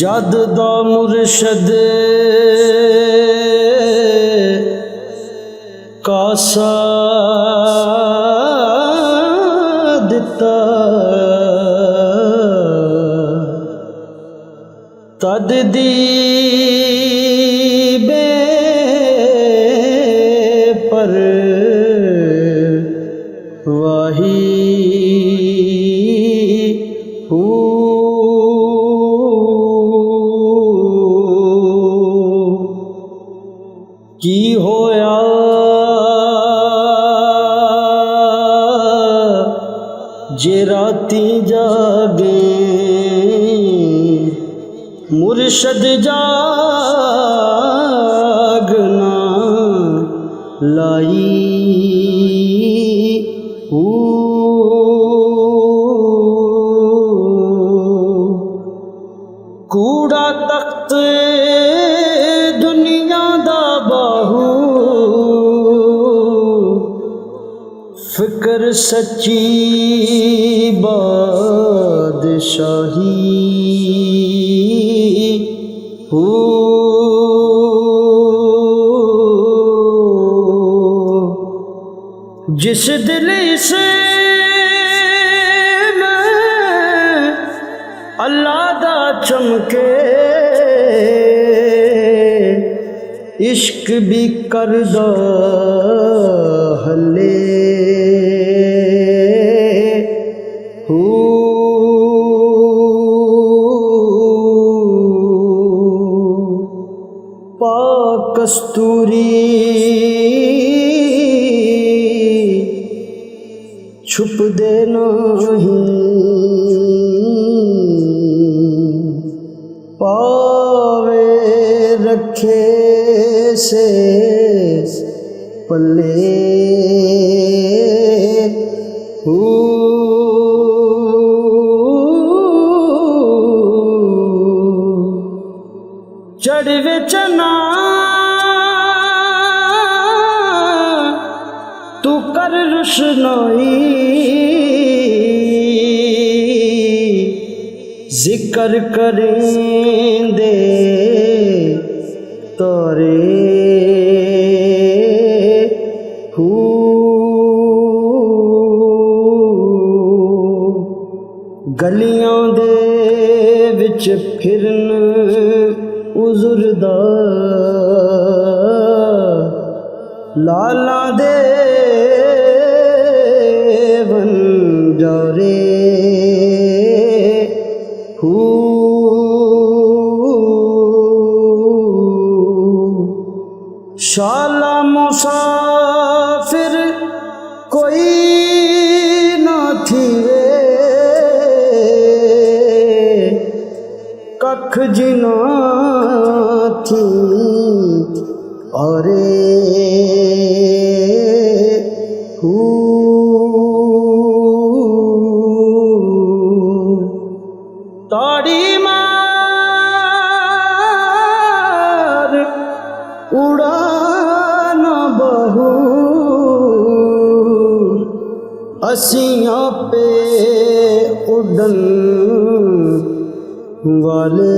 जद दा मुर्शद कासा दिता तद दी बे पर वाही की होया जे राती जागे मुर्शद जागना लाई कूड़ा तख्त दुनिया दा बाहू फिक्र सच्ची बादशाही जिस दिल से अल्लाह दा चमके इश्क भी करदा हले पाक कस्तूरी छुप दे नहीं पावे रखे से पल्ले चढ़वे चना तू कर रुशनाई जिक्र करेंदे तारे गलियां दे विच फिरन उजुरदा लाला दे बंजारे शाला मुसाफिर कोई ना थी कख जिना थी अरे ताड़ी मार उड़ाना बहू असियां पे उड़न वाले